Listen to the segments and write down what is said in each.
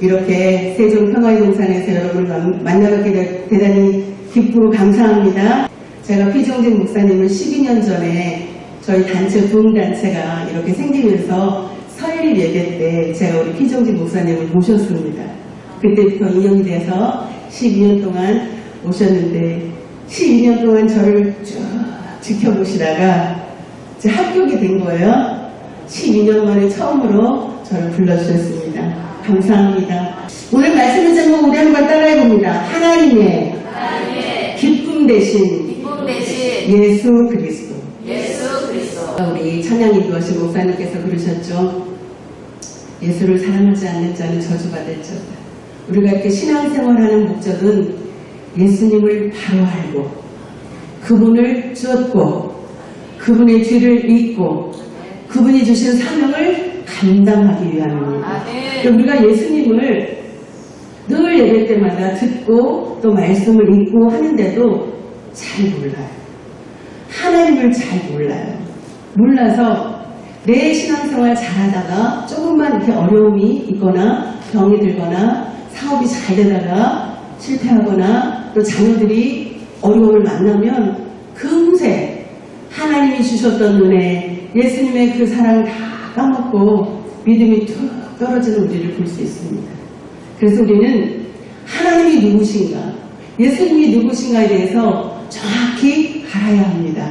이렇게 세종평화유동산에서 여러분을 만나뵙게 대단히 기쁘고 감사합니다. 제가 피정진 목사님을 12년 전에 저희 단체 부흥단체가 이렇게 생기면서 서일 예배 때 제가 우리 피정진 목사님을 모셨습니다. 그때부터 인연이 돼서 12년 동안 오셨는데 12년 동안 저를 쭉 지켜보시다가 이제 합격이 된 거예요. 12년 만에 처음으로 저를 불러주셨습니다. 감사합니다. 오늘 말씀의 제목 우리 한번 따라해봅니다. 하나님의 기쁨 대신 예수 그리스도. 우리 찬양 인도하신 목사님께서 그러셨죠. 예수를 사랑하지 않는 자는 저주받을 자다. 우리가 이렇게 신앙생활하는 목적은 예수님을 바로 알고 그분을 쫓고 그분의 뒤를 잇고 그분이 주신 사명을 감당하기 위함입니다. 우리가 예수님을 늘 예배 때마다 듣고 또 말씀을 읽고 하는데도 잘 몰라요. 하나님을 잘 몰라요. 몰라서 내 신앙생활 잘하다가 조금만 이렇게 어려움이 있거나 병이 들거나 사업이 잘 되다가 실패하거나 또 자녀들이 어려움을 만나면 금세 하나님이 주셨던 은혜, 예수님의 그 사랑을 다 까먹고 믿음이 툭 떨어지는 우리를 볼 수 있습니다. 그래서 우리는 하나님이 누구신가, 예수님이 누구신가에 대해서 정확히 알아야 합니다.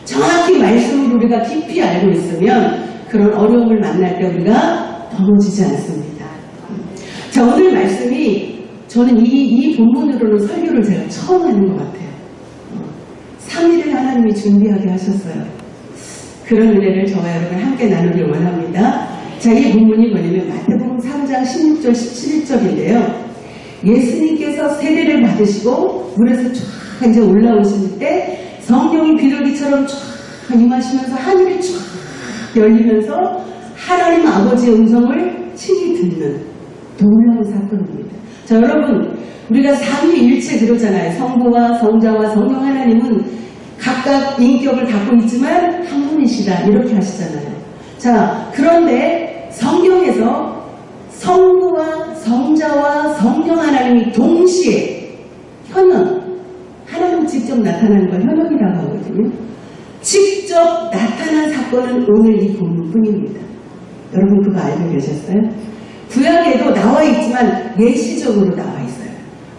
정확히 말씀을 우리가 깊이 알고 있으면 그런 어려움을 만날 때 우리가 넘어지지 않습니다. 자, 오늘 말씀이 저는 이 본문으로는 설교를 제가 처음 하는 것 같아요. 3일을 하나님이 준비하게 하셨어요. 그런 은혜를 저와 여러분 함께 나누길 원합니다. 자, 이 본문이 뭐냐면 마태복음 3장 16절 17절인데요. 예수님께서 세례를 받으시고 물에서 쫙 이제 올라오실 때 성령이 비둘기처럼 쫙 임하시면서 하늘이 쫙 열리면서 하나님 아버지의 음성을 친히 듣는 놀라운 사건입니다. 자, 여러분, 우리가 삼위일체 그러잖아요. 성부와 성자와 성령 하나님은 각각 인격을 갖고 있지만 한 분이시다 이렇게 하시잖아요. 자, 그런데 성경에서 성부와 성자와 성령 하나님이 동시에 현원, 하나님 직접 나타나는 걸 현원이라고 하거든요. 직접 나타난 사건은 오늘 이 본문뿐입니다. 여러분 그거 알고 계셨어요? 구약에도 나와 있지만 예시적으로 나와 있어요.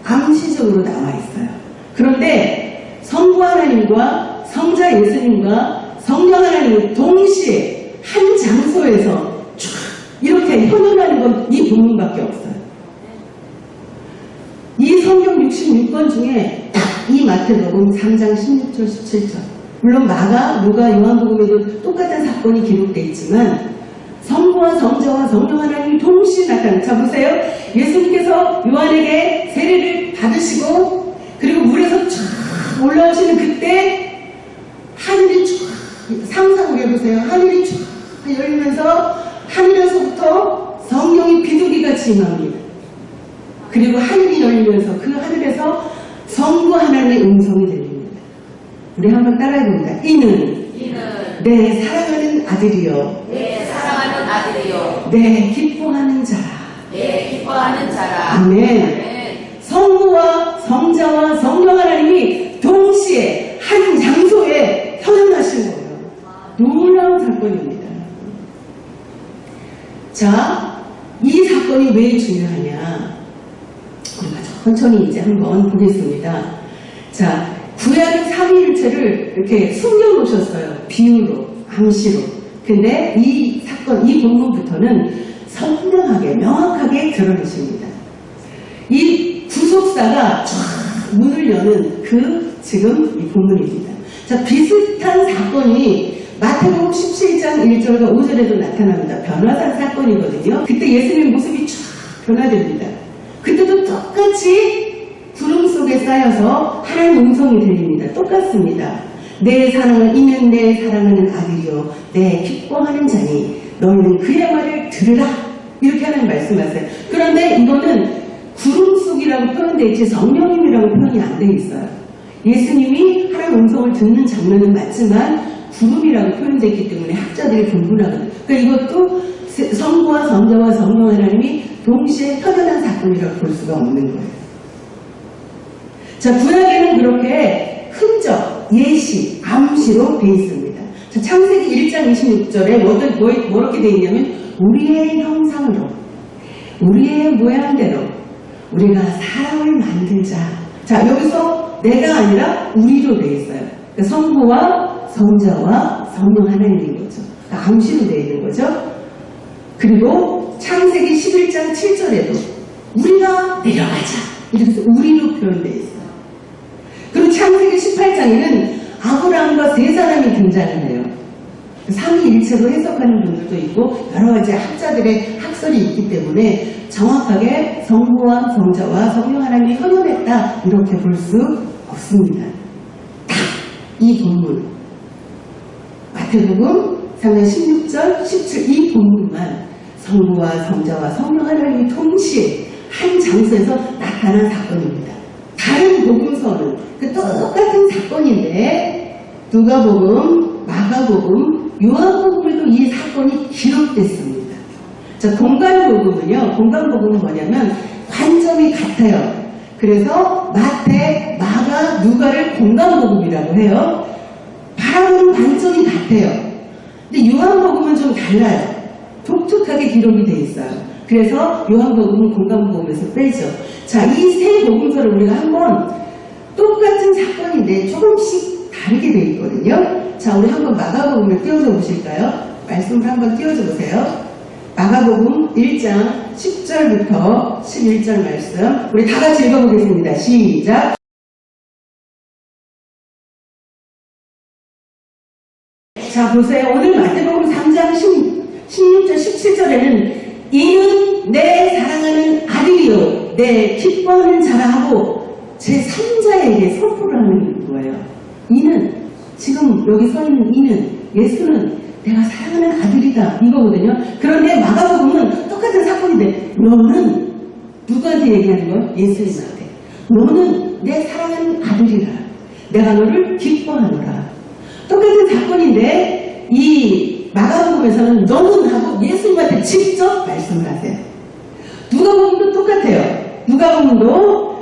암시적으로 나와 있어요. 그런데 성부 하나님과 성자 예수님과 성령 하나님이 동시에 한 장소에서 쫙 이렇게 현존하는 건 이 본문밖에 없어요. 이 성경 66권 중에 딱 이 마태복음 3장 16절 17절, 물론 마가, 누가, 요한복음에도 똑같은 사건이 기록되어 있지만 성부와 성자와 성령 하나님이 동시에 나타나요. 자, 보세요. 예수님께서 요한에게 세례를 받으시고 그리고 물에서 쫙 올라오시는 그때 하늘이 쫙, 상상을 해보세요. 하늘이 쫙 열리면서 하늘에서부터 성령이 비둘기같이 임합니다. 그리고 하늘이 열리면서 그 하늘에서 성부 하나님의 음성이 들립니다. 우리 한번 따라해봅니다. 이는 내 사랑하는 아들이요, 내 기뻐하는 자라. 아멘. 성부와 성자와 성령 하나님이 동시에 한 장소에 현존하신 거예요. 놀라운 사건입니다. 자, 이 사건이 왜 중요하냐? 우리가 천천히 이제 한번 보겠습니다. 자, 구약의 삼위일체를 이렇게 숨겨놓으셨어요. 비유로, 암시로. 근데 이 사건, 이 본문부터는 선명하게, 명확하게 드러내십니다. 이 구속사가 쫙 문을 여는 지금 이 본문입니다. 자, 비슷한 사건이 마태복음 17장 1절과 5절에도 나타납니다. 변화산 사건이거든요. 그때 예수님의 모습이 쫙 변화됩니다. 그때도 똑같이 구름 속에 쌓여서 하나님 음성이 들립니다. 똑같습니다. 이는 내 사랑하는 아들이요, 내 기뻐하는 자니 너희는 그의 말을 들으라. 이렇게 하나님 말씀하세요. 그런데 이거는 구름 속이라고 표현되어 있지 성령님이라고 표현이 안 되어 있어요. 예수님이 하나님 음성을 듣는 장면은 맞지만 구름이라고 표현되어 있기 때문에 학자들이 분분하거든요. 그러니까 이것도 성부와 성자와 성령 하나님이 동시에 현현한 사건이라고 볼 수가 없는 거예요. 자, 구약에는 그렇게 흔적, 예시, 암시로 돼 있습니다. 자, 창세기 1장 26절에 뭐렇게 돼 있냐면 우리의 형상으로, 우리의 모양대로 우리가 사람을 만들자. 자, 여기서 내가 아니라 우리로 돼 있어요. 그러니까 성부와 성자와 성령 하나님인 거죠. 그러니까 암시로 돼 있는 거죠. 그리고 창세기 11장 7절에도 우리가 내려가자. 이렇게 해서 우리로 표현되어 있어요. 그리고 창세기 18장에는 아브라함과 세 사람이 등장을 해요. 삼위일체로 해석하는 분들도 있고 여러 가지 학자들의 학설이 있기 때문에 정확하게 성부와 성자와 성령 하나님이 현현했다 이렇게 볼 수 없습니다. 딱 이 본문 마태복음 3장 16절 17 이 본문만 성부와 성자와 성령 하나님이 동시에 한 장소에서 나타난 사건입니다. 다른 복음서는 그 똑같은 사건인데 누가복음, 마가복음, 요한복음에도 이 사건이 기록됐습니다. 자, 공간복음은요. 공간복음은 뭐냐면 관점이 같아요. 그래서 마태, 마가, 누가를 공간복음이라고 해요. 바라보는 관점이 같아요. 근데 요한복음은 좀 달라요. 독특하게 기록이 돼 있어요. 그래서 요한복음은 공간복음에서 빼죠. 자, 이 세 복음서를 우리가 한번 똑같은 사건인데 조금씩 다르게 돼 있거든요. 자, 우리 한번 마가복음을 띄워줘 보실까요? 말씀을 한번 띄워줘 보세요. 마가복음 1장 10절부터 11절 말씀 우리 다 같이 읽어보겠습니다. 시작. 자, 보세요. 오늘 마태복음 3장 16절 17절에는 이는 내 사랑하는 아들이요 내 기뻐하는 자라 하고 제3자에게 선포를 하는 거예요. 이는 지금 여기 서 있는 이는 예수는 내가 사랑하는 아들이다 이거거든요. 그런데 마가복음은 똑같은 사건인데 너는 누구한테 얘기하는 거예요? 예수님한테. 너는 내 사랑하는 아들이라 내가 너를 기뻐하노라. 똑같은 사건인데 이 마가복음에서는 너는 하고 예수님한테 직접 말씀을 하세요. 누가복음도 똑같아요. 누가복음도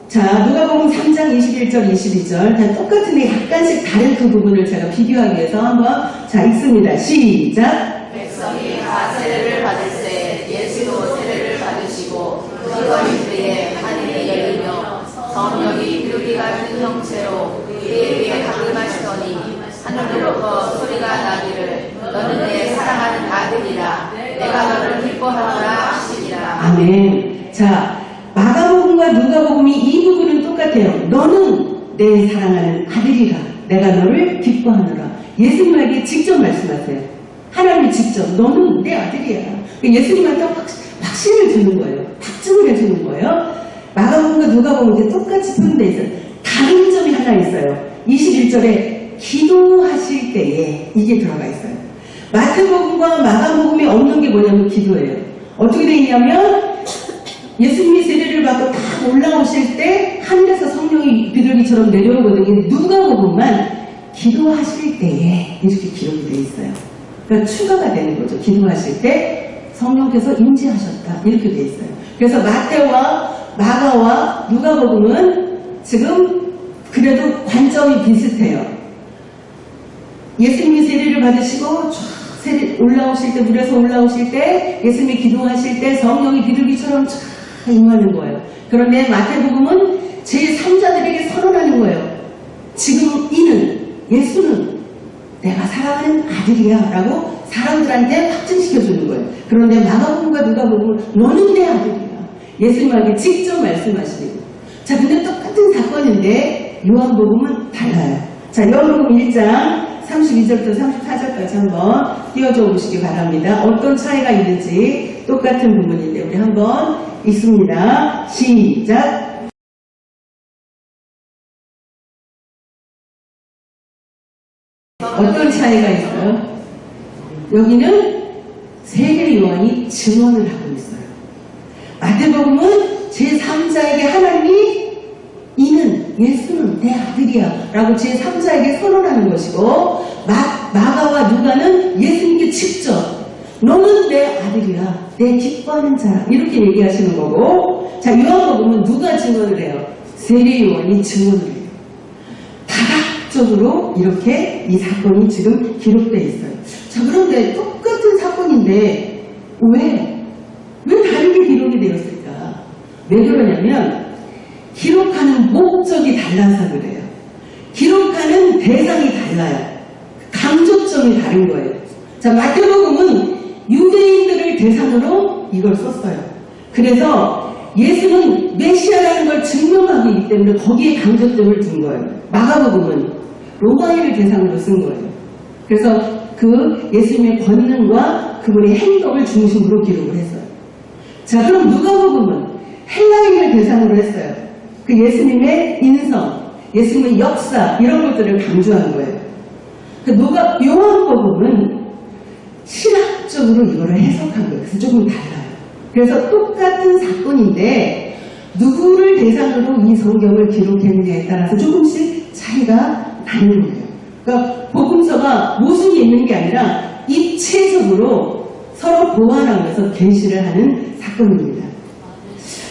자, 누가복음 3장 21절 22절 다 똑같은데 약간씩 다른 그 부분을 제가 비교하기 위해서 한번 자 읽습니다. 시작. 백성이 다 세례를 받을 때 예수도 세례를 받으시고 그거리 때에 하늘이 열리며 성령이 비둘기 같은 형체로 그에게 강림하시더니 하늘로부터 소리가 나기를 너는 내 사랑하는 아들이라 내가 너를 기뻐하노라 하시니라. 아멘. 자, 마가복음과 누가복음이 이 부분은 똑같아요. 너는 내 사랑하는 아들이라 내가 너를 기뻐하노라. 예수님에게 직접 말씀하세요. 하나님이 직접 너는 내 아들이야. 예수님한테 확신을 주는 거예요. 확증을 해주는 거예요. 마가복음과 누가복음 이제 똑같이 표현되어 있어요. 다른 점이 하나 있어요. 21절에 기도하실 때에 이게 들어가 있어요. 마태복음과 마가복음이 없는 게 뭐냐면 기도예요. 어떻게 되어 있냐면 예수님이 세례를 받고 딱 올라오실 때 하늘에서 성령이 비둘기처럼 내려오거든요. 누가복음만 기도하실 때에 이렇게 기록이 되어 있어요. 그러니까 추가가 되는 거죠. 기도하실 때 성령께서 임재하셨다 이렇게 되어 있어요. 그래서 마태와 마가와 누가복음은 지금 그래도 관점이 비슷해요. 예수님이 세례를 받으시고 세례 올라오실 때 물에서 올라오실 때 예수님이 기도하실 때 성령이 비둘기처럼 쫙 임하는 거예요. 그런데 마태복음은 제3자들에게 선언하는 거예요. 지금 이는 예수는 내가 사랑하는 아들이야 라고 사람들한테 확증시켜주는 거예요. 그런데 마가복음과 누가복음은 너는 내 아들이야. 예수님에게 직접 말씀하시는 거예요. 자, 근데 똑같은 사건인데 요한복음은 달라요. 자, 요한복음 1장 32절부터 34절까지 한번 띄워줘 보시기 바랍니다. 어떤 차이가 있는지 똑같은 부분인데 우리 한번 읽습니다. 시작. 어떤 차이가 있어요? 여기는 세계 요한이 증언을 하고 있어요. 마태복음은 제3자에게 하나님이 이는 예수는 내 아들이야 라고 제3자에게 선언하는 것이고 마가와 누가는 예수님께 직접 너는 내 아들이야 내 기뻐하는 자라 이렇게 얘기하시는 거고, 자, 요한복음은 누가 증언을 해요? 세례 요한이 증언을 해요. 다각적으로 이렇게 이 사건이 지금 기록되어 있어요. 자, 그런데 똑같은 사건인데 왜 다르게 기록이 되었을까? 왜 그러냐면 기록하는 목적이 달라서 그래요. 기록하는 대상이 달라요. 강조점이 다른 거예요. 자, 마태복음은 유대인들을 대상으로 이걸 썼어요. 그래서 예수는 메시아라는 걸 증명하기 때문에 거기에 강조점을 둔 거예요. 마가복음은 로마인을 대상으로 쓴 거예요. 그래서 그 예수님의 권능과 그분의 행동을 중심으로 기록을 했어요. 자, 그럼 누가복음은 헬라인을 대상으로 했어요. 그 예수님의 인성, 예수님의 역사 이런 것들을 강조한 거예요. 그 요한복음은 신학적으로 이거를 해석한 거예요. 그래서 조금 달라요. 그래서 똑같은 사건인데 누구를 대상으로 이 성경을 기록했느냐에 따라서 조금씩 차이가 나는 거예요. 그러니까 복음서가 모순이 있는 게 아니라 입체적으로 서로 보완하면서 계시를 하는 사건입니다.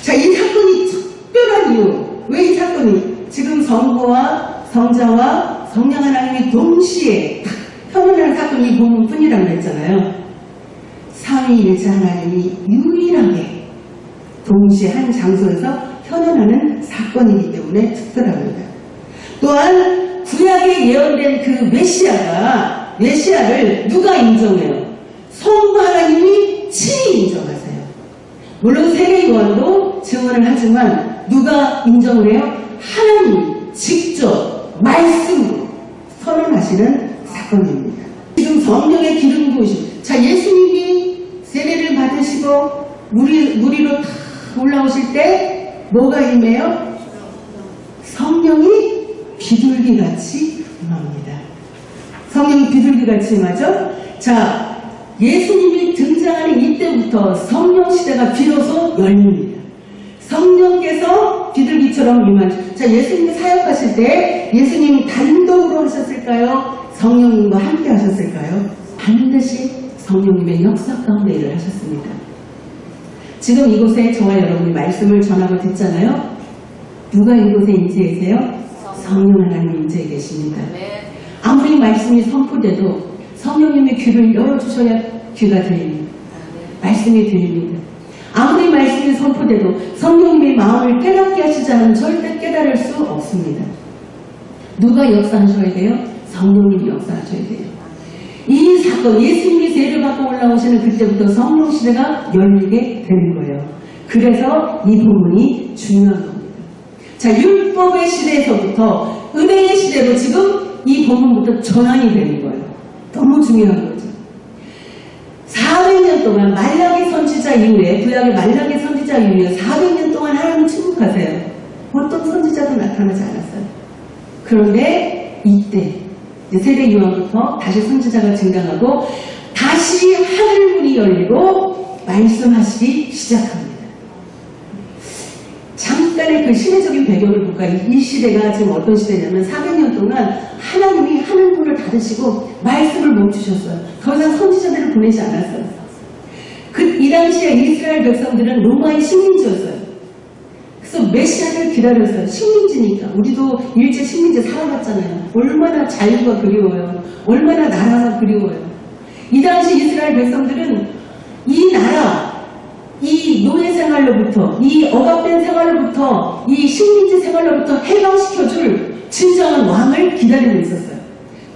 자, 이 사건이 특별한 이유, 왜 이 사건이 지금 성부와 성자와 성령 하나님이 동시에 현현한 사건이 이 부분뿐이라고 했잖아요. 삼위일체 하나님이 유일하게 동시에 한 장소에서 현현하는 사건이기 때문에 특별합니다. 또한 구약에 예언된 그 메시아를 누가 인정해요? 성부 하나님이 친히 인정하세요. 물론 세례 요한도 증언을 하지만 누가 인정을 해요? 하나님 직접 말씀으로 선언하시는 사건입니다. 지금 성령의 기름 부으심. 자, 예수님이 세례를 받으시고 무리로 다 올라오실 때 뭐가 임해요? 성령이 비둘기같이 임합니다. 성령이 비둘기같이 임하죠? 자, 예수님이 등장하는 이때부터 성령 시대가 비로소 열립니다. 성령께서 비둘기처럼 임하죠. 자, 예수님이 사역하실 때 예수님이 단독으로 하셨을까요? 성령님과 함께 하셨을까요? 반드시 성령님의 역사 가운데 일을 하셨습니다. 지금 이곳에 저와 여러분이 말씀을 전하고 듣잖아요. 누가 이곳에 임재해 계세요? 성령 하나님 임재해 계십니다. 아무리 말씀이 선포돼도 성령님의 귀를 열어주셔야 귀가 들립니다. 말씀이 들립니다. 아무리 말씀이 선포돼도 성령님의 마음을 깨닫게 하시지 않으면 절대 깨달을 수 없습니다. 누가 역사하셔야 돼요? 성령님이 역사하셔야 돼요. 이 사건, 예수님이 세례를 받고 올라오시는 그때부터 성령 시대가 열리게 되는 거예요. 그래서 이 부분이 중요한 겁니다. 자, 율법의 시대에서부터 은혜의 시대로 지금 이 부분부터 전환이 되는 거예요. 너무 중요한 거죠. 400년 동안 말라기 선지자 이후에, 구약의 말라기 선지자 이후에 400년 동안 하나님 침묵하세요. 어떤 선지자도 나타나지 않았어요. 그런데 이때 세례 요한부터 다시 선지자가 증강하고 다시 하늘문이 열리고 말씀하시기 시작합니다. 잠깐의 그 시대적인 배경을 볼까? 이 시대가 지금 어떤 시대냐면 400년 동안 하나님이 하늘문을 닫으시고 말씀을 멈추셨어요. 더 이상 선지자들을 보내지 않았어요. 이 당시에 이스라엘 백성들은 로마의 식민지였어요. 그래서 메시아를 기다렸어요. 식민지니까. 우리도 일제 식민지 살아봤잖아요. 얼마나 자유가 그리워요. 얼마나 나라가 그리워요. 이 당시 이스라엘 백성들은 이 나라, 이 노예 생활로부터, 이 억압된 생활로부터, 이 식민지 생활로부터 해방시켜줄 진정한 왕을 기다리고 있었어요.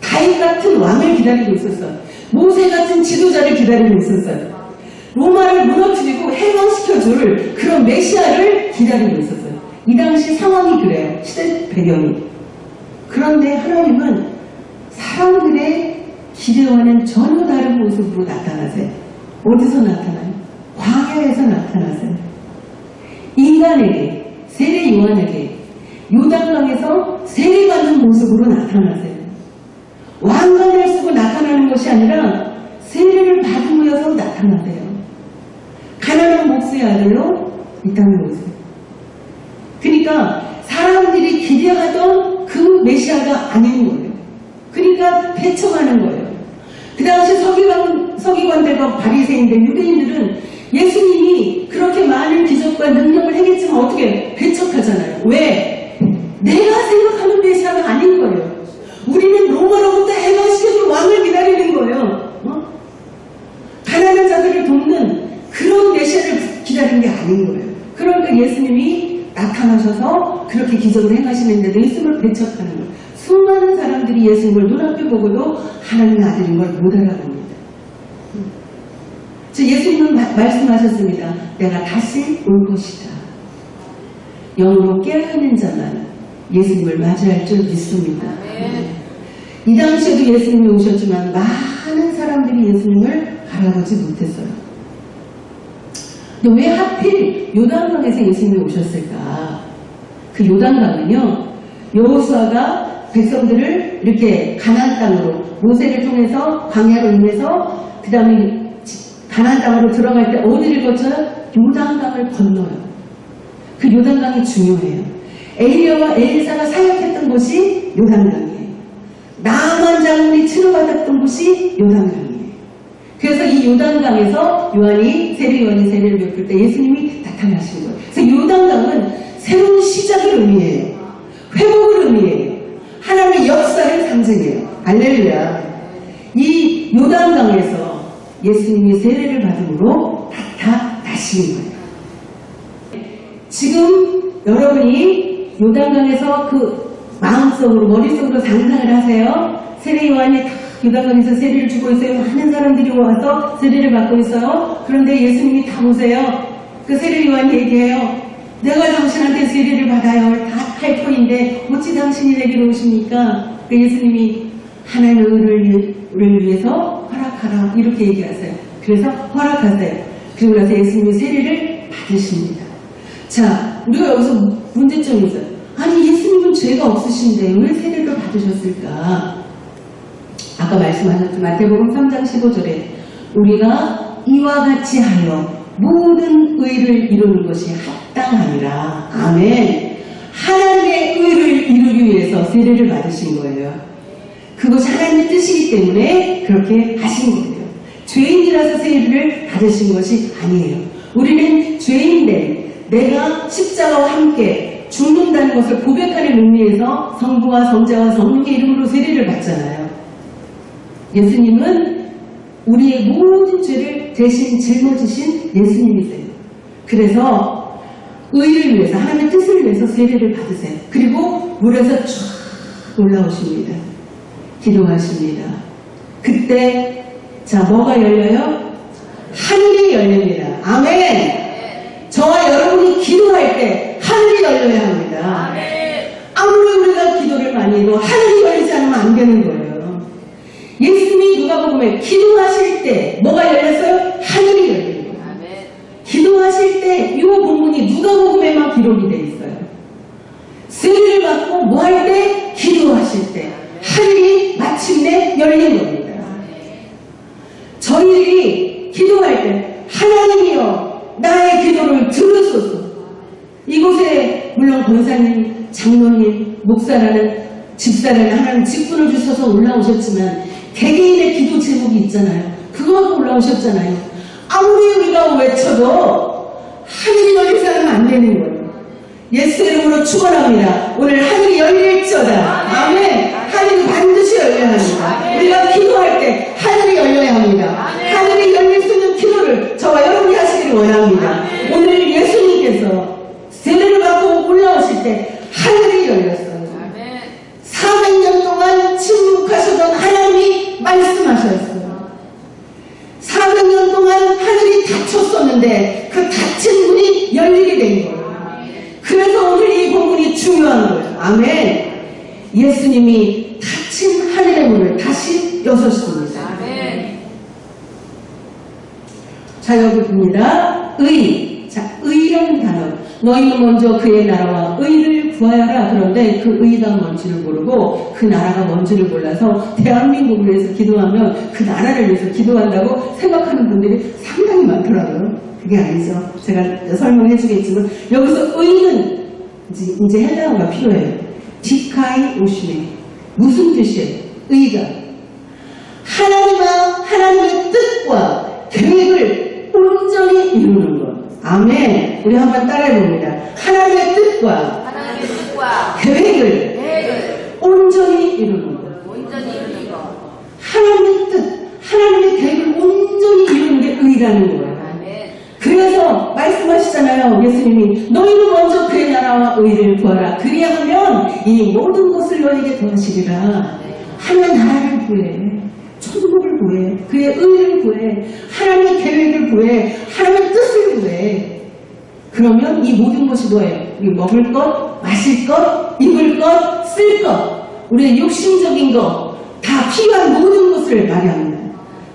다윗 같은 왕을 기다리고 있었어요. 모세 같은 지도자를 기다리고 있었어요. 로마를 무너뜨리고 해방시켜줄 그런 메시아를 기다리고 있었어요. 이 당시 상황이 그래요. 시대 배경이. 그런데 하나님은 사람들의 기대와는 전혀 다른 모습으로 나타나세요. 어디서 나타나요? 광야에서 나타나세요. 인간에게, 세례 요한에게 요단강에서 세례받는 모습으로 나타나세요. 왕관을 쓰고 나타나는 것이 아니라 세례를 받으면서 나타나세요. 가난한 목수의 아들로 이 땅에 오세요. 그러니까 사람들이 기대하던 그 메시아가 아닌 거예요. 그러니까 배척하는 거예요. 그 당시 서기관들과 바리새인들, 유대인들은 예수님이 그렇게 많은 기적과 능력을 행했지만 어떻게 배척하잖아요. 왜? 내가 생각하는 메시아가 아닌 거예요. 우리는 로마로부터 해방시켜줄 왕을 기다리는 거예요. 가난한 자들을 돕는 그런 메시아를 기다리는 게 아닌 거예요. 그러니까 예수님이 나타나셔서 그렇게 기적을 행하시는데도 예수님을 배척하는 거예요. 수많은 사람들이 예수님을 눈앞에 보고도 하나님의 아들인 걸 못 알아봅니다. 예수님은 말씀하셨습니다. 내가 다시 올 것이다. 영으로 깨어있는 자만 예수님을 맞이할 줄 믿습니다. 이 당시에도 예수님이 오셨지만 많은 사람들이 예수님을 알아보지 못했어요. 근데 왜 하필 요단강에서 예수님이 오셨을까? 그 요단강은요, 여호수아가 백성들을 이렇게 가나안 땅으로 모세를 통해서 광야로 인해서 그 다음에 가나안 땅으로 들어갈 때 어디를 거쳐요? 요단강을 건너요. 그 요단강이 중요해요. 엘리야와 엘리사가 사역했던 곳이 요단강이에요. 나만 장군이 치료받았던 곳이 요단강이에요. 그래서 이 요단강에서 요한이 세례를 베풀 때 예수님이 나타나신 거예요. 그래서 요단강은 새로운 시작을 의미해요. 회복을 의미해요. 하나님의 역사를 상징해요. 할렐루야. 이 요단강에서 예수님이 세례를 받음으로 나타나신 거예요. 지금 여러분이 요단강에서 그 마음속으로 머릿속으로 상상을 하세요. 세례 요한이 요단강에서 세례를 주고 있어요. 많은 사람들이 와서 세례를 받고 있어요. 그런데 예수님이 다 보세요. 그 세례 요한이 얘기해요. 내가 당신한테 세례를 받아요. 다 할 터인데 어찌 당신이 내게로 오십니까? 그 예수님이 하나님의 의를 위해서 허락하라 이렇게 얘기하세요. 그래서 허락하세요. 그리고 나서 예수님이 세례를 받으십니다. 자, 우리가 여기서 문제점이 있어요. 아니 예수님은 죄가 없으신데 왜 세례를 받으셨을까? 아까 말씀하셨지만 마태복음 3장 15절에 우리가 이와 같이 하여 모든 의를 이루는 것이 합당하니라. 아멘. 하나님의 의를 이루기 위해서 세례를 받으신 거예요. 그것이 하나님의 뜻이기 때문에 그렇게 하신 거예요. 죄인이라서 세례를 받으신 것이 아니에요. 우리는 죄인인데 내가 십자가와 함께 죽는다는 것을 고백하는 의미에서 성부와 성자와 성령의 이름으로 세례를 받잖아요. 예수님은 우리의 모든 죄를 대신 짊어지신 예수님이세요. 그래서 의를 위해서 하나님의 뜻을 위해서 세례를 받으세요. 그리고 물에서 쫙 올라오십니다. 기도하십니다. 그때 자 뭐가 열려요? 하늘이 열립니다. 아멘. 저와 여러분이 기도할 때 하늘이 열려야 합니다. 아무리 우리가 기도를 많이 해도 하늘이 열리지 않으면 안 되는 거예요. 예수님이 누가복음에 기도하실 때 뭐가 열렸어요? 하늘이 열린 거예요. 기도하실 때 이 본문이 누가복음에만 기록이 되어 있어요. 세례를 받고 뭐 할 때? 기도하실 때 하늘이 마침내 열린 겁니다. 저희들이 기도할 때 하나님이여 나의 기도를 들으소서. 이곳에 물론 권사님, 장로님, 목사라는 집사라는 하나님 직분을 주셔서 올라오셨지만 개개인의 기도 제목이 있잖아요. 그거 갖고 올라오셨잖아요. 아무리 우리가 외쳐도 하늘이 열리지 않으면 안 되는 거예요. 예수 이름으로 축원합니다. 오늘 하늘이 열릴지어다. 아멘. 하늘이 반드시 열려야 합니다. 우리가 기도할 때 하늘이 열려야 합니다. 하늘이 열릴 수 있는 기도를 저와 여러분이 하시기를 원합니다. 오늘 예수님께서 세례를 받고 올라오실 때 하늘이 열렸어요. 400년 동안 침묵하시던 하나님이 말씀하셨어요. 400년 동안 하늘이 닫혔었는데 그 닫힌 문이 열리게 된 거예요. 그래서 오늘 이 본문이 중요한 거예요. 아멘. 예수님이 닫힌 하늘의 문을 다시 여셨습니다. 자, 여기 봅니다. 의. 자, 의라는 단어. 너희는 먼저 그의 나라와 의를 구하여라. 그런데 그 의가 뭔지를 모르고 그 나라가 뭔지를 몰라서 대한민국을 위해서 기도하면 그 나라를 위해서 기도한다고 생각하는 분들이 상당히 많더라고요. 그게 아니죠. 제가 설명해 주겠지만 여기서 의는 이제 헬라어가 필요해요. 디카이 오시네. 무슨 뜻이에요? 의가 하나님의 뜻과 계획을 온전히 이루는 것. 아멘. 우리 한번 따라해봅니다. 하나님의 뜻과 하나님의 뜻과 계획을 온전히 이루는 것. 온전히 이루는 것. 하나님의 뜻, 하나님의 계획을 온전히 이루는 게 의라는 거예요. 아멘. 그래서 말씀하시잖아요. 예수님이 너희는 먼저 그의 나라와 의를 구하라. 그리하면 이 모든 것을 너희에게 더하시리라. 하나님의 나라를 구해. 천국을 구해. 그의 의를 구해. 하나님의 계획을 구해. 하나님의 뜻을 구해. 그러면 이 모든 것이 뭐예요? 우리 먹을 것, 마실 것, 입을 것, 쓸 것, 우리의 육신적인 것, 다 필요한 모든 것을 마련합니다.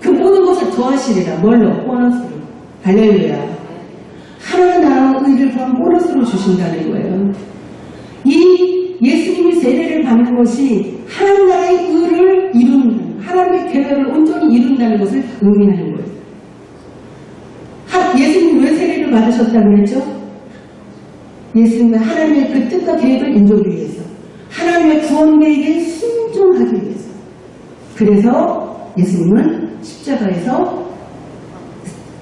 그 모든 것을 더하시리라. 뭘로? 보너스로. 할렐루야. 하나님 나라와 의를 구한 보너스로 주신다는 거예요. 이 예수님이 세례를 받는 것이 하나님 나라의 의를 이룬다. 하나님의 계획을 온전히 이룬다는 것을 의미하는 거예요. 예수님이 왜 세례를 받으셨다고 그랬죠? 예수님은 하나님의 그 뜻과 계획을 이루기 위해서, 하나님의 구원 계획에 순종하기 위해서. 그래서 예수님은 십자가에서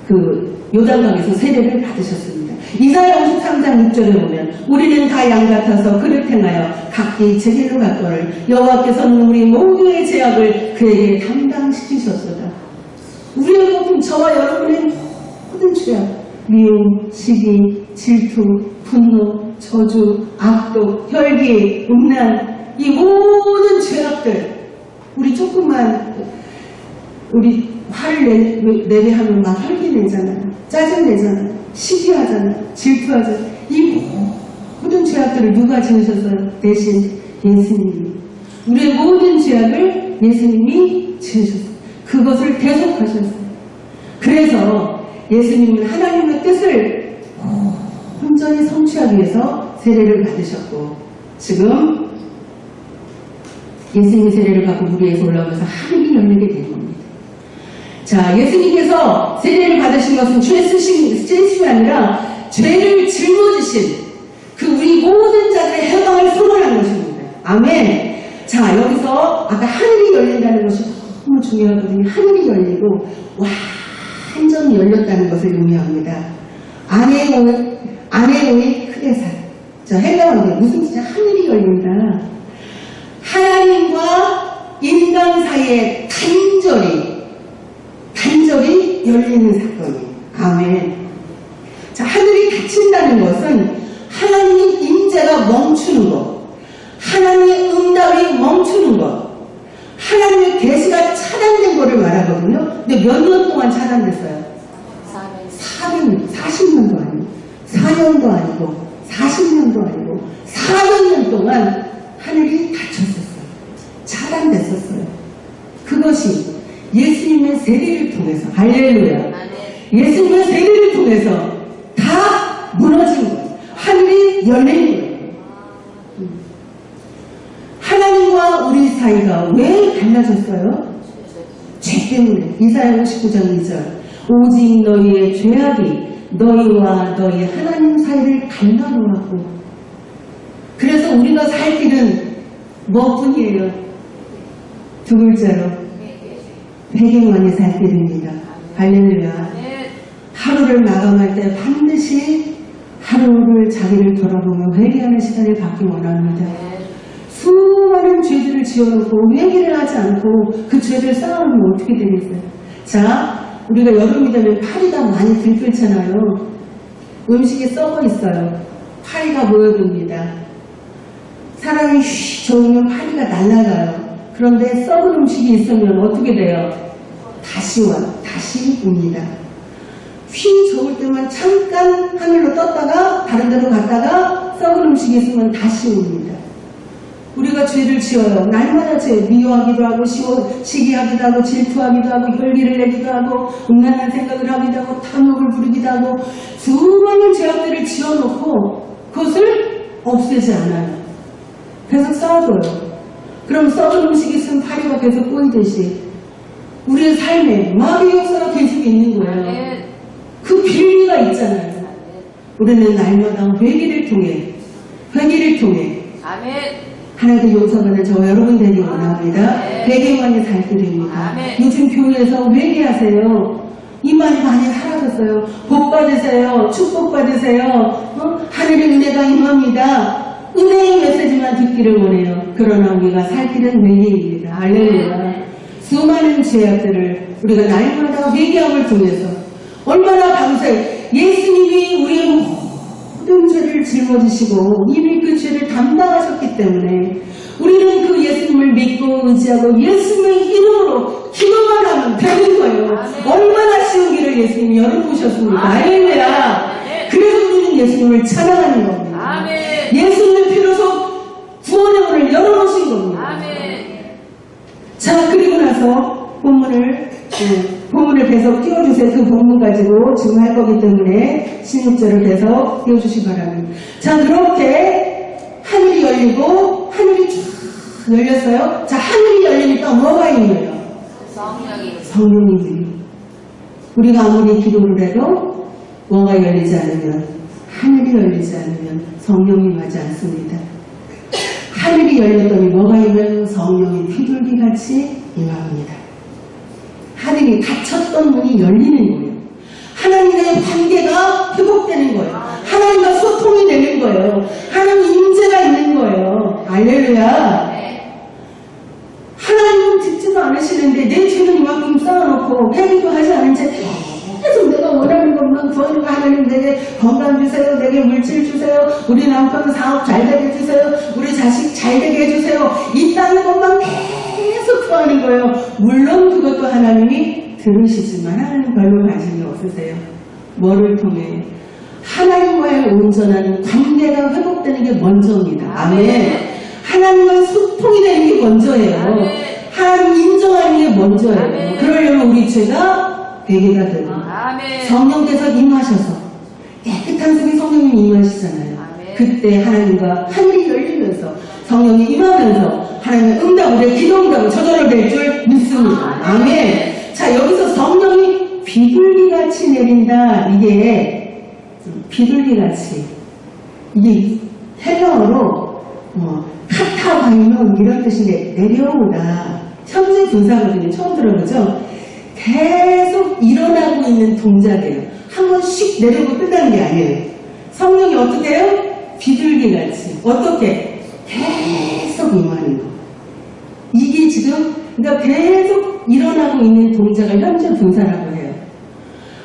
그 요단강에서 세례를 받으셨습니다. 이사야 53장 6절에 보면 우리는 다 양 같아서 그를 행하여 각기 제 길로 갔거늘 여호와께서는 우리 모두의 죄악을 그에게 담당시키셨도다. 우리의 모든 저와 여러분의 모든 죄악, 미움, 시기, 질투, 분노, 저주, 악독, 혈기, 음란, 이 모든 죄악들, 우리 조금만 우리 화를 내게 하면 막 혈기 내잖아요. 짜증 내잖아요. 시기하잖아요. 질투하잖아요. 이 모든 죄악들을 누가 지으셨어요? 대신 예수님이. 우리의 모든 죄악을 예수님이 지으셨어요. 그것을 대속하셨어요. 그래서 예수님은 하나님의 뜻을 온전히 성취하기 위해서 세례를 받으셨고, 지금 예수님이 세례를 받고 물 위에서 올라오면서 하늘이 열리게 된 겁니다. 자, 예수님께서 세례를 받으신 것은 죄 쓰심이 아니라 죄를 짊어지신 그 우리 모든 자들의 해방을 선언한 것입니다. 아멘. 자, 여기서 아까 하늘이 열린다는 것이 너무 중요하거든요. 하늘이 열리고 완전히 열렸다는 것을 의미합니다. 아네오의 크게살. 자, 헬라어는 무슨 뜻이야? 하늘이 열린다. 하나님과 인간 사이에 단절이 열리는 사건이에요. 아멘. 자, 하늘이 닫힌다는 것은 하나님의 임재가 멈추는 것, 하나님의 응답이 멈추는 것, 하나님의 계시가 차단된 것을 말하거든요. 근데 몇 년 동안 차단됐어요? 40년도 아니고 4년도 아니고 40년도 아니고 400년 동안 하늘이 닫혔었어요. 차단됐었어요. 그것이 예수님의 세례를 통해서, 할렐루야, 예수님의 세례를 통해서 다 무너진 거예요. 하늘이 열린 거예요. 하나님과 우리 사이가 왜 달라졌어요? 죄 때문에. 이사야 59장 2절. 오직 너희의 죄악이 너희와 너희 하나님 사이를 갈라놓았고. 그래서 우리가 살 길은 뭐뿐이에요? 두 글자로 회개만이 살 길입니다. 할렐루야. 하루를 마감할 때 반드시 하루를 자기를 돌아보며 회개하는 시간을 갖기 원합니다. 수많은 죄들을 지어놓고 회개를 하지 않고 그 죄를 쌓아놓으면 어떻게 되겠어요? 자, 우리가 여름이 되면 파리가 많이 들끓잖아요. 음식이 썩어 있어요. 파리가 모여듭니다. 사람이 휘 저으면 파리가 날아가요. 그런데 썩은 음식이 있으면 어떻게 돼요? 다시 옵니다. 휘 저을 때만 잠깐 하늘로 떴다가 다른 데로 갔다가 썩은 음식이 있으면 다시 옵니다. 우리가 죄를 지어요. 날마다 죄, 미워하기도 하고 시기하기도 하고 질투하기도 하고 혈기를 내기도 하고 음란한 생각을 하기도 하고 탐욕을 부리기도 하고 수많은 죄악들을 지어놓고 그것을 없애지 않아요. 계속 쌓아둬요. 그럼 썩은 음식이 있으면 파리가 계속 꼬이듯이 우리의 삶에 마귀의 역사가 계속 있는 거예요. 그 비밀가 있잖아요. 우리는 날마다 회개를 통해 하나님의 용서받는 저와 여러분 되기 원합니다. 회개만이 살 길입니다. 요즘 교회에서 회개하세요. 이 말이 많이 사라졌어요. 복 받으세요. 축복 받으세요. 하늘의 은혜가 임합니다. 은혜의 메시지만 듣기를 원해요. 그러나 우리가 살 길은 맹인입니다. 할렐루야. 수많은 죄악들을 우리가 날마다 회개함을 통해서 얼마나 감사해요. 예수님이 우리의 모든 죄를 짊어지시고 이미 그 죄를 담당하셨기 때문에 우리는 그 예수님을 믿고 의지하고 예수님의 이름으로 기도만 하면 되는 거예요. 얼마나 쉬운 길을 예수님이 열어보셨습니까? 할렐루야. 그래서 우리는 예수님을 찬양하는 겁니다. 예수님의 피로서 구원의 문을 열어놓으신 겁니다. 자, 그리고 나서 본문을 계속 띄워주세요. 그 본문 가지고 지금 할 거기 때문에 16절을 계속 띄워주시기 바랍니다. 자, 그렇게 하늘이 열리고 하늘이 쫙 열렸어요. 자, 하늘이 열리니까 뭐가 있는 거예요? 성령이. 우리가 아무리 기도를 해도 뭐가 열리지 않으면, 하늘이 열리지 않으면 성령이 임하지 않습니다. 하늘이 열렸더니 뭐가 임하면 성령이 비둘기같이 임합니다. 하늘이 닫혔던 문이 열리는 거예요. 하나님과의 관계가 회복되는 거예요. 하나님과 소통이 되는 거예요. 하나님 임재가 있는 거예요. 할렐루야. 하나님은 듣지도 않으시는데 내 죄는 이만큼 쌓아놓고 회개도 하지 않은 채 계속 내가 원하는 것만 구하는 거. 하나님 내게 건강 주세요. 내게 물질 주세요. 우리 남편 사업 잘 되게 해주세요. 우리 자식 잘 되게 해주세요. 이 땅의 것만 계속 구하는 거예요. 물론 그것도 하나님이 들으시지만 하나님 별로 관심이 없으세요. 뭐를 통해? 하나님과의 온전한 관계가 회복되는 게 먼저입니다. 아멘. 하나님과 소통이 되는 게 먼저예요. 하나님 인정하는 게 먼저예요. 그러려면 우리 죄가 회개가 되고 성령께서 임하셔서 깨끗한 속에 성령님이 임하시잖아요. 그때 하나님과 하늘이 열리면서 성령이 임하면서 하나님의 응답, 우리의 기도 응답은 저절로 될 줄 믿습니다. 아멘. 자, 여기서 성령이 비둘기같이 내린다. 이게 비둘기같이, 이게 헬라어로 카타바이는 이런 뜻인데 내려오다. 현재 분사거든요. 처음 들어보죠? 계속 일어나고 있는 동작이에요. 한 번씩 내려오고 끝나는 게 아니에요. 성령이 어떻게 해요? 비둘기같이. 어떻게? 계속 임하는 거. 이게 지금 그러니까 계속 일어나고 있는 동작을 현재 분사라고 해요.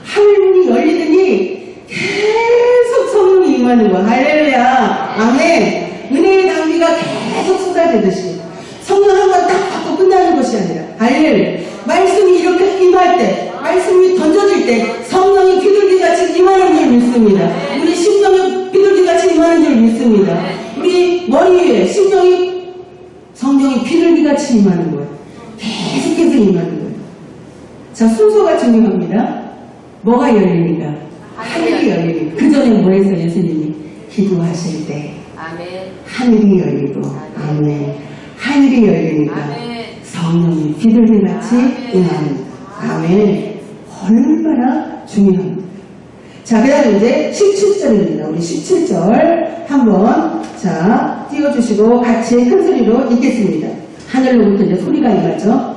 하늘문이 열리더니 계속 성령이 임하는 거. 할렐루야. 아멘. 은혜의 단비가 계속 쏟아지듯이 성령 한 번 딱 받고 끝나는 것이 아니라 할렐루야. 말씀이 이렇게 임할 때, 말씀이 던져질 때 성령이 비둘기같이 임하는 줄 믿습니다. 우리 심령이 비둘기같이 임하는 줄 믿습니다. 우리 머리 위에 심령이 성령이 비둘기같이 임하는 거예요. 계속해서 임하는 거예요. 자, 순서가 중요합니다. 뭐가 열리니까? 하늘이 열리니까. 그 전에 뭐 했어요, 예수님이? 기도하실 때 하늘이 열리고, 아멘. 하늘이 열리니까 성령이 비둘기같이 임합니다. 아멘. 얼마나 중요합니다. 자, 그 다음에 이제 17절입니다. 우리 17절 한번 자 띄워주시고 같이 큰 소리로 읽겠습니다. 하늘로부터 이제 소리가 임하죠.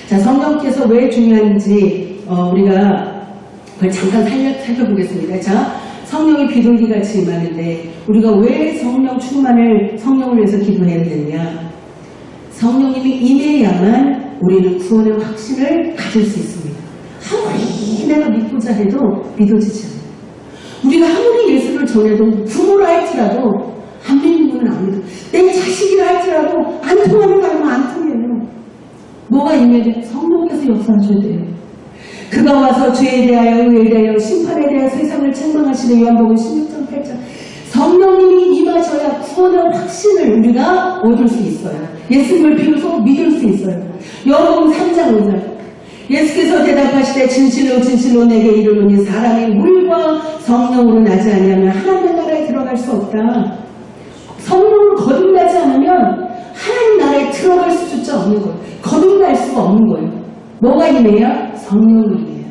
자, 성령께서 왜 중요한지 우리가 그걸 잠깐 살펴보겠습니다. 자, 성령이 비둘기같이 임하는데 우리가 왜 성령 충만을 성령을 위해서 기도해야 되느냐? 성령님이 임해야만 우리는 구원의 확신을 가질 수 있습니다. 아무리 내가 믿고자 해도 믿어지지 않아요. 우리가 아무리 예수를 전해도 부모라 할지라도 안 믿는 분은 안 믿어. 내 자식이라 할지라도 안 통하는 사람은 안 통해요. 뭐가 임해야? 성령께서 역사하셔야 돼요. 그가 와서 죄에 대하여 의에 대하여 심판에 대하여 세상을 책망하시는 요한복음 16장 8장. 성령님이 임하셔야 구원의 확신을 우리가 얻을 수 있어요. 예수님을 비로소 믿을 수 있어요. 요한복음 3장 5절. 예수께서 대답하시되 진실로 진실로 내게 이르노니 사람이 물과 성령으로 나지 아니하면 하나님의 나라에 들어갈 수 없다. 성령으로 거듭나지 않으면 하나님 나라에 들어갈 수조차 없는 거예요. 거듭날 수가 없는 거예요. 뭐가 임해야? 성령이 임해요.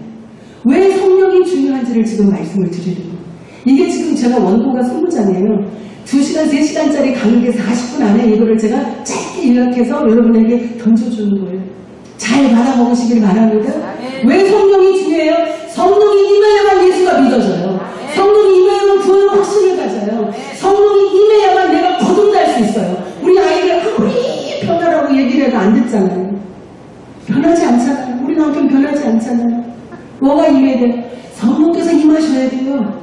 왜 성령이 중요한지를 지금 말씀을 드리는 거예요. 이게 지금 제가 원고가 20장이에요. 2시간, 3시간짜리 강의에 40분 안에 이거를 제가 짧게 요약해서 여러분에게 던져주는 거예요. 잘 받아먹으시길 바랍니다. 왜 성령이 중요해요? 뭐예요? 성령이 임해야만 예수가 믿어져요. 성령이 임해야만 구원의 확신을 가져요. 성령이 임해야만 내가 거듭날 수 있어요. 우리 아이들 아무리 변하라고 얘기를 해도 안 듣잖아요. 변하지 않잖아요. 우리 남편 변하지 않잖아요. 뭐가 임해야 돼요? 성령께서 임하셔야 돼요.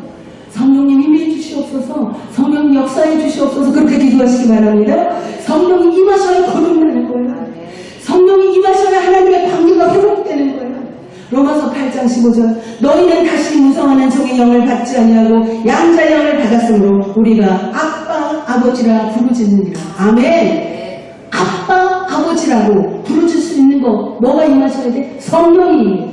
성령님 임해 주시옵소서, 성령님 역사해 주시옵소서, 그렇게 기도하시기 바랍니다. 성령이 임하셔야 거듭나는 거예요. 성령이 임하셔야 하나님의 관계가 회복되는 거예요. 로마서 8장 15절 너희는 다시 무성하는 종의 영을 받지 아니하고 양자의 영을 받았으므로 우리가 아빠 아버지라 부르짖느니라. 아멘. 아빠 아버지라고 부르짖을 수 있는 거 뭐가 임하셔야 돼? 성령이.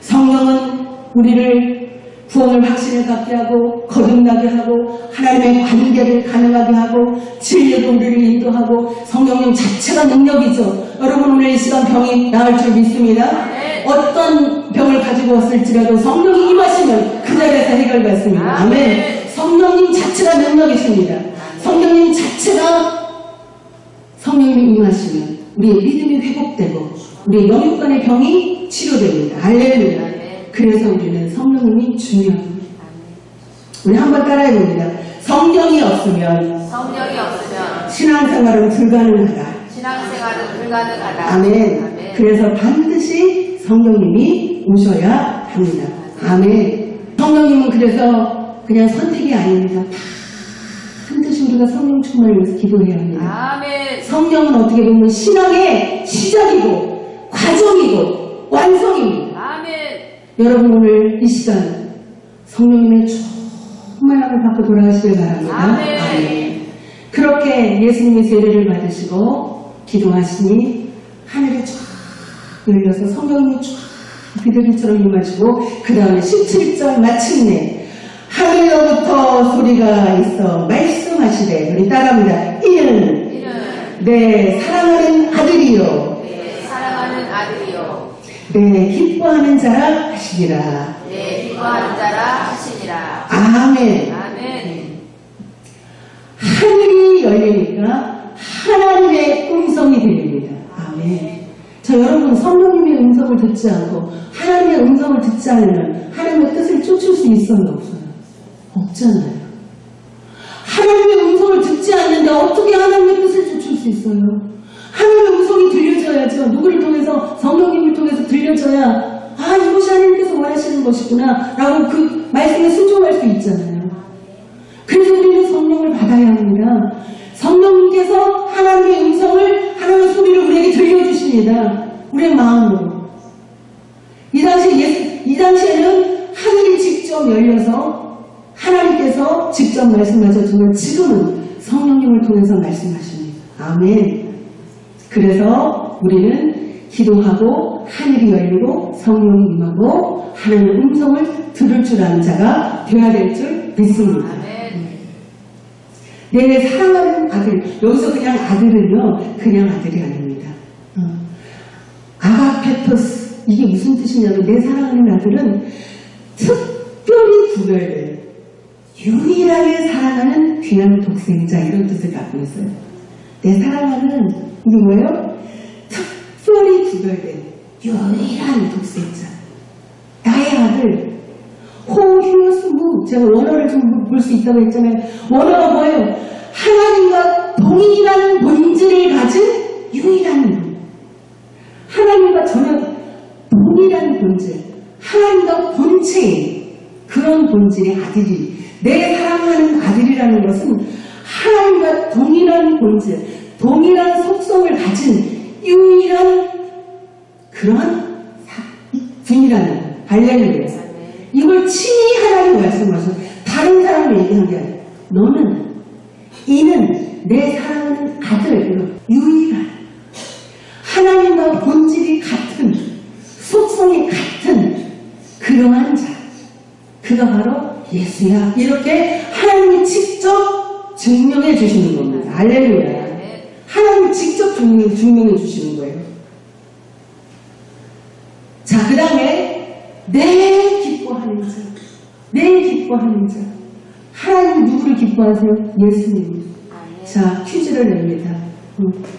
성령은 우리를 구원을 확신을 갖게 하고 거듭나게 하고 하나님의 관계를 가능하게 하고 진리로 우리를 인도하고 성령님 자체가 능력이죠. 여러분 오늘 이 시간 병이 나을 줄 믿습니다. 어떤 병을 가지고 왔을지라도 성령이 임하시면 그 자리에서 해결받습니다. 아멘. 성령님 자체가 능력이십니다. 성령님 자체가 성령님이 임하시면 우리의 믿음이 회복되고 우리의 영육간의 병이 치료됩니다. 할렐루야. 그래서 우리는 성령님이 중요합니다. 우리 한번 따라해봅니다. 성령이 없으면 신앙생활은 불가능하다. 아멘. 그래서 반드시 성령님이 오셔야 합니다. 아멘. 성령님은 그래서 그냥 선택이 아닙니다. 반드시 우리가 성령 충만을 위해서 기도해야 합니다. 아멘. 성령은 어떻게 보면 신앙의 시작이고 과정이고 완성입니다. 여러분 오늘 이 시간 성령님의 충만함을 받고 돌아가시길 바랍니다. 아멘. 그렇게 예수님의 세례를 받으시고 기도하시니 하늘이 쫙 열려서 성령님이 쫙 비둘기처럼 임하시고 그 다음에 17절 마침내 하늘로부터 소리가 있어 말씀하시되 우리 따라합니다. 이는 내 사랑하는 아들이요 네, 기뻐하는 자라 하시니라. 아멘. 하늘이 열리니까 하나님의 음성이 들립니다. 아멘. 자, 여러분 성령님의 음성을 듣지 않고 하나님의 음성을 듣지 않으면 하나님의 뜻을 쫓을 수 있어요, 없어요? 없잖아요. 하나님의 음성을 듣지 않는데 어떻게 하나님의 뜻을 쫓을 수 있어요? 하나님의 음성이 들려져야죠. 누구를 통해서? 성령님을 통해서 들려져야 아 이것이 하나님께서 원하시는 것이구나 라고 그 말씀에 순종할 수 있잖아요. 그래서 우리는 성령을 받아야 합니다. 성령님께서 하나님의 음성을 하나님의 소리를 우리에게 들려주십니다. 우리의 마음으로. 이 당시에는 하늘이 직접 열려서 하나님께서 직접 말씀하셨지만 지금은 성령님을 통해서 말씀하십니다. 아멘. 그래서 우리는 기도하고 하늘이 열리고 성령이 임하고 하나님의 음성을 들을 줄 아는 자가 되어야 될 줄 믿습니다. 내 사랑하는 아들, 여기서 그냥 아들은요 그냥 아들이 아닙니다. 아가페토스, 이게 무슨 뜻이냐면 내 사랑하는 아들은 특별히 구별된 유일하게 사랑하는 귀한 독생자 이런 뜻을 갖고 있어요. 내 사랑하는 이게 뭐예요? 특별히 구별된 유일한 독생자. 나의 아들. 호휴스무. 제가 원어를 좀 볼 수 있다고 했잖아요. 원어가 뭐예요? 하나님과 동일한 본질을 가진 유일한 분. 하나님과 전혀 동일한 본질. 하나님과 본체인 그런 본질의 아들이. 내 사랑하는 아들이라는 것은 하나님과 동일한 본질, 동일한 속성을 가진 유일한 그러한 분이라는 할렐루야. 이걸 친히 하나님 말씀하셔서 다른 사람을 얘기한 게 아니라 너는 이는 내 사랑하는 아들 유일한 하나님과 본질이 같은 속성이 같은 그러한 자 그가 바로 예수야. 이렇게 하나님이 직접 증명해 주시는 겁니다. 할렐루야. 하나님이 직접 증명해 주시는 거예요. 자, 그 다음에 내 기뻐하는 자. 내 기뻐하는 자. 하나님 누구를 기뻐하세요? 예수님. 자, 퀴즈를 냅니다.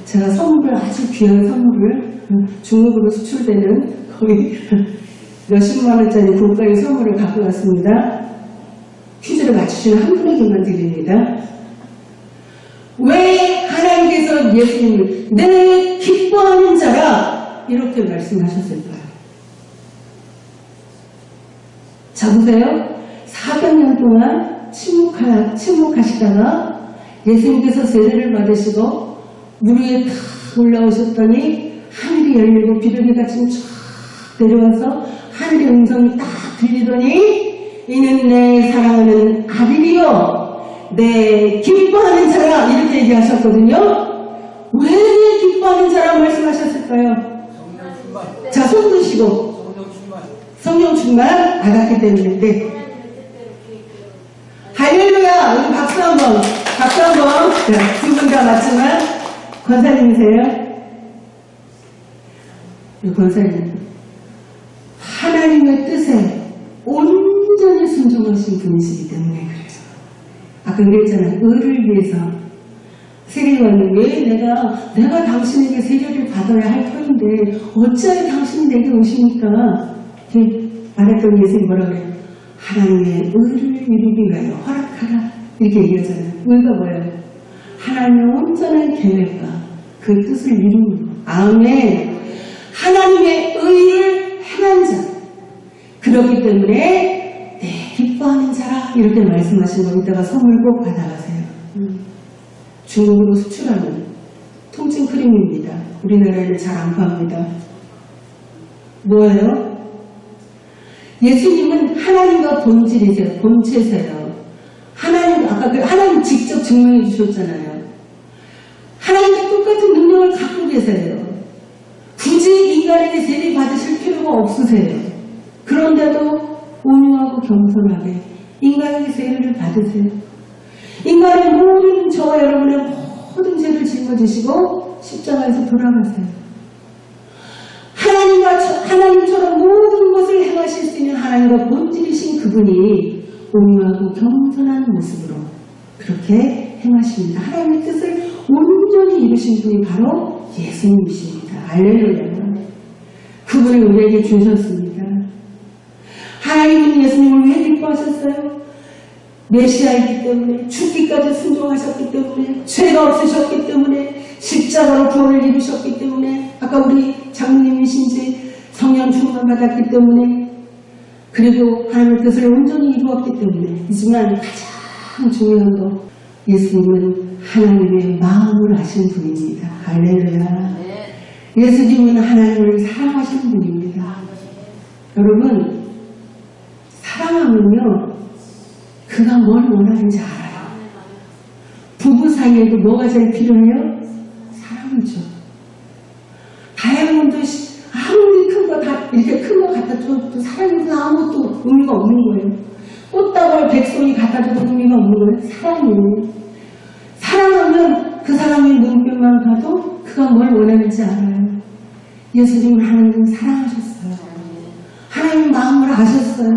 제가 선물을 아주 귀한 선물을 중국으로 수출되는 거의 몇십만 원짜리 고가의 선물을 갖고 왔습니다. 퀴즈를 맞추시는 한 분에게만 드립니다. 왜 하나님께서 예수님을 내 기뻐하는 자라 이렇게 말씀하셨을까요? 자 보세요. 400년 동안 침묵하시다가 예수님께서 세례를 받으시고 물 위에 탁 올라오셨더니 하늘이 열리고 비둘기가 지금 쫙 내려와서 하늘의 음성이 딱 들리더니 이는 내 사랑하는 아들이요 내 기뻐하는 자라 이렇게 얘기하셨거든요. 왜 내 기뻐하는 자라 말씀하셨을까요? 자, 손 드시고 성령 충만 받았기 때문에. 네. 할렐루야. 우리 박수 한번. 두 분 다 맞지만 권사님이세요? 권사님. 하나님의 뜻에 온전히 순종하신 분이시기 때문에 그래요. 아까 그랬잖아요. 의를 위해서 세례요한이 왜 내가 당신에게 세례를 받아야 할 터인데 어찌하여 당신이 내게 오십니까? 말했더니 예수님 뭐라 그래요? 하나님의 의를 이루기 위하여 허락하라 이렇게 얘기하잖아요. 의가 뭐예요? 하나님의 온전한 계획과 그 뜻을 이루는 것. 아멘. 하나님의 의를 행한 자. 그렇기 때문에 네, 기뻐하는 자라 이렇게 말씀하신 거 이따가 선물 꼭 받아가세요. 중국으로 수출하는 통증 크림입니다. 우리나라에는 잘 안 팝니다. 뭐예요? 예수님은 하나님과 본질이세요. 본체세요. 하나님 직접 증명해 주셨잖아요. 하나님과 똑같은 능력을 갖고 계세요. 굳이 인간에게 세례 받으실 필요가 없으세요. 그런데도 온유하고 겸손하게 인간에게 세례를 받으세요. 인간의 모든 저와 여러분의 모든 죄를 짊어지시고 십자가에서 돌아가세요. 하나님처럼 모든 것을 행하실 수 있는 하나님과 본질이신 그분이 온유하고 겸손한 모습으로 그렇게 행하십니다. 하나님의 뜻을 온전히 이루신 분이 바로 예수님이십니다. 할렐루야. 그분을 우리에게 주셨습니다. 하나님은 예수님을 왜 기뻐하셨어요? 메시아이기 때문에, 죽기까지 순종하셨기 때문에, 죄가 없으셨기 때문에, 십자가로 구원을 이루셨기 때문에, 아까 우리 장로님이신지 성령 충만 받았기 때문에, 그리고 하나님의 뜻을 온전히 이루었기 때문에이지만 가장 중요한 거, 예수님은 하나님의 마음을 아시는 분입니다. 할렐루야. 예수님은 하나님을 사랑하시는 분입니다. 여러분, 사랑하면요, 그가 뭘 원하는지 알아요. 부부 사이에도 뭐가 제일 필요해요? 사랑이죠. 다이아몬드 아무리 큰 거 다 이렇게 큰 거 갖다 줘도 사랑은 아무것도 의미가 없는 거예요. 꽃다발 100송이 갖다 줘도 의미가 없는 거예요. 사랑이에요. 사랑하면 그 사람의 눈빛만 봐도 그가 뭘 원하는지 알아요. 예수님은 하나님을 사랑하셨어요. 하나님 마음을 아셨어요.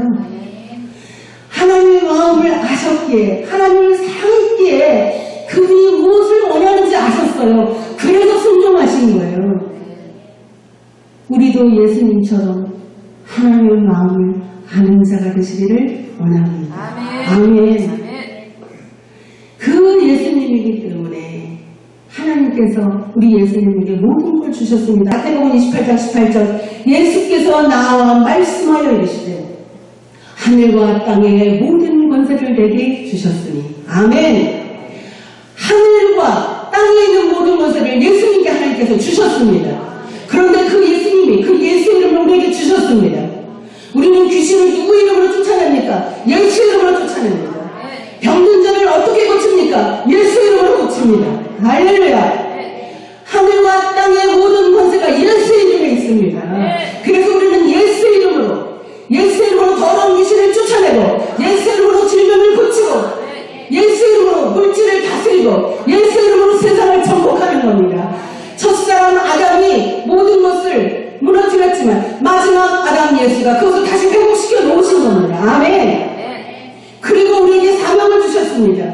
하나님의 마음을 아셨기에, 하나님을 사랑했기에 그분이 무엇을 원하는지 아셨어요. 그래서 순종하신 거예요. 우리도 예수님처럼 하나님의 마음을 아는 자가 되시기를 원합니다. 아멘. 그 예수님이기 때문에 하나님께서 우리 예수님에게 모든 걸 주셨습니다. 마태복음 28장 18절 예수께서 나와 말씀하여 이르시되 하늘과 땅의 모든 권세를 내게 주셨으니. 아멘. 하늘과 땅에 있는 모든 권세를 예수님께 하나님께서 주셨습니다. 그런데 그 예수님이 그 예수 이름으로 우리에게 주셨습니다. 우리는 귀신을 누구 이름으로 쫓아냅니까? 예수 이름으로 쫓아냅니다. 병든 자를 어떻게 고칩니까? 예수 이름으로 고칩니다. 할렐루야. 하늘과 땅의 모든 권세가 예수 이름에 있습니다. 그래서 우리는 예수 이름으로 더러운 귀신을 쫓아내고, 예수 이름으로 질병을 고치고, 예수 이름으로 물질을 다스리고, 예수 이름으로 세상을 정복하는 겁니다. 첫사람 아담이 모든 것을 무너뜨렸지만 마지막 아담 예수가 그것을 다시 회복시켜 놓으신 겁니다. 아멘. 그리고 우리에게 사명을 주셨습니다.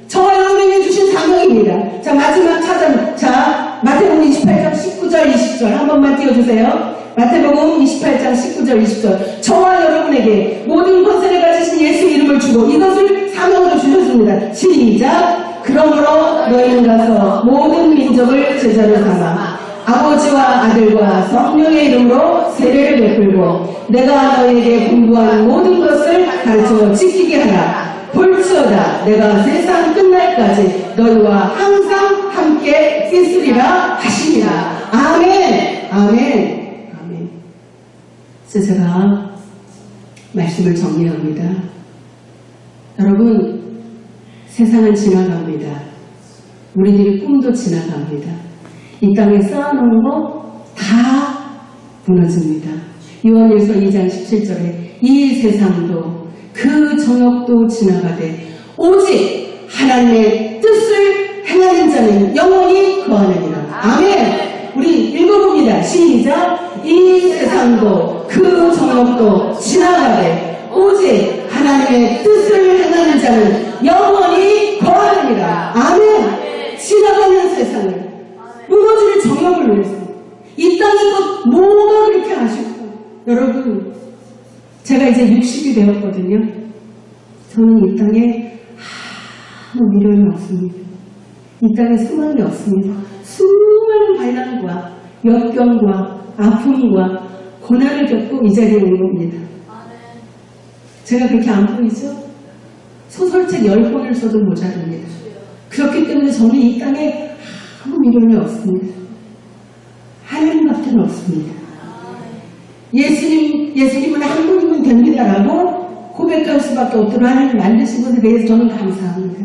저와 여러분에게 주신 사명입니다. 자, 마지막 차장, 자, 마태복음 28장 19절 20절 한 번만 띄워주세요. 마태복음 28장 19절 20절 저와 여러분에게 모든 권세를 가지신 예수 이름을 주고 이것을 사명으로 주셨습니다. 시작. 그러므로 너희는 가서 모든 민족을 제자로 삼아 아버지와 아들과 성령의 이름으로 세례를 베풀고 내가 너희에게 공부한 모든 것을 가르쳐 지키게 하라. 볼지어다 내가 세상 끝날까지 너희와 항상 함께 있으리라 하시니라. 아멘. 아멘. 아멘. 그래서 제가 말씀을 정리합니다. 여러분, 세상은 지나갑니다. 우리들의 꿈도 지나갑니다. 이 땅에 쌓아놓은 거 다 무너집니다. 요한일서 2장 17절에 이 세상도 그 정욕도 지나가되 오직 하나님의 뜻을 행하는 자는 영원히 거하느니라. 아멘. 우리 읽어봅니다. 시작. 이 세상도 그 정욕도 지나가되 오직 하나님의 뜻을 행하는 자는 영원히 거하느니라. 아멘. 지나가는 세상을 무너질 정욕을 위해서 이 땅의 것 뭐가 그렇게 아쉽고 여러분 제가 이제 60이 되었거든요. 저는 이 땅에 아무 미련이 없습니다. 이 땅에 소망이 없습니다. 수많은 반란과 역경과 아픔과 고난을 겪고 이 자리에 온 겁니다. 제가 그렇게 안 보이죠? 소설책 10권을 써도 모자랍니다. 그렇기 때문에 저는 이 땅에 아무 미련이 없습니다. 하나님밖에 없습니다. 예수님은 한 분이면 됩니다라고 고백할 수밖에 없도록 하나님 만드신 것에 대해서 저는 감사합니다.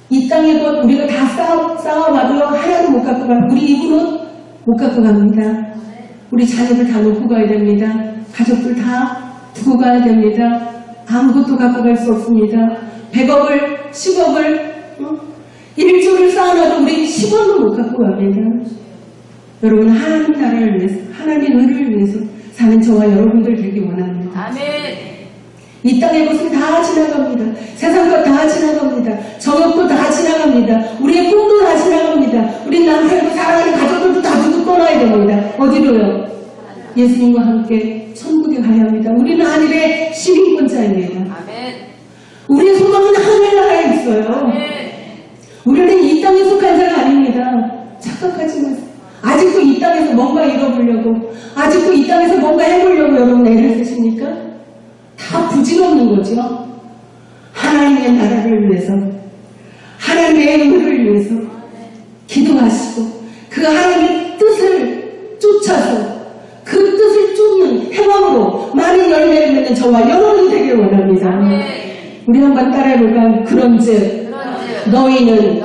이 땅의 것 우리가 다 쌓아봐도 하나도 못 갖고 가고 우리 이분은 못 갖고 갑니다. 우리 자녀들 다 놓고 가야 됩니다. 가족들 다 두고 가야 됩니다. 아무것도 갖고 갈 수 없습니다. 100억을 10억을 1조를 쌓아놔도 우리 10원도 못 갖고 갑니다. 여러분 하나님 나라를 위해서 하나님의 의를 위해서 사는 저와 여러분들 되기 원합니다. 아멘. 이 땅의 것은 다 지나갑니다. 세상 것 다 지나갑니다. 정욕도 다 지나갑니다. 우리의 꿈도 다 지나갑니다. 우리 남편도 사랑하는 가족들도 다 두고 떠나야 됩니다. 어디로요? 예수님과 함께 천국에 가야 합니다. 우리는 하늘의 시민권자입니다. 아멘. 우리의 소망은 하늘나라에 있어요. 아멘. 우리는 이 땅에 속한 자가 아닙니다. 착각하지 마세요. 아직도 이 땅에서 뭔가 이뤄보려고 아직도 이 땅에서 뭔가 해보려고 여러분 애를 쓰십니까? 다 부질없는 거죠. 하나님의 나라를 위해서 하나님의 의를 위해서 기도하시고 그 하나님의 뜻을 쫓아서 그 뜻을 쫓는 행함으로 많은 열매를 맺는 저와 여러분이 되길 원합니다. 우리 한번 따라해볼까요? 그런즉 너희는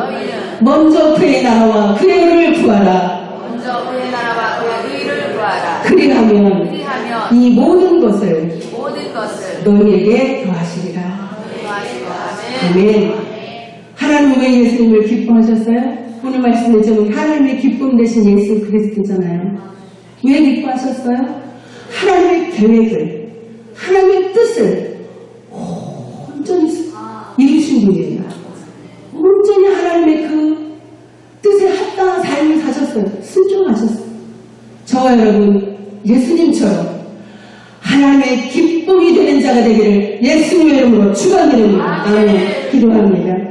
먼저 그의 나라와 그의 의를 구하라. 먼저 그의 나라와 그의 의를 구하라. 그리하면 이 모든 것을 너희에게 더하시리라. 아멘. 하나님 왜 예수님을 기뻐하셨어요? 오늘 말씀의 제목이 하나님의 기쁨 되신 예수 그리스도잖아요. 왜 기뻐하셨어요? 하나님의 계획을 하나님의 뜻을 온전히 이루신 분이에요. 온전히 하나님의 그 뜻에 합당한 삶을 사셨어요. 순종하셨어요. 저와 여러분 예수님처럼 하나님의 기쁨이 되는 자가 되기를 예수님의 이름으로 축원드립니다. 아멘. 기도합니다.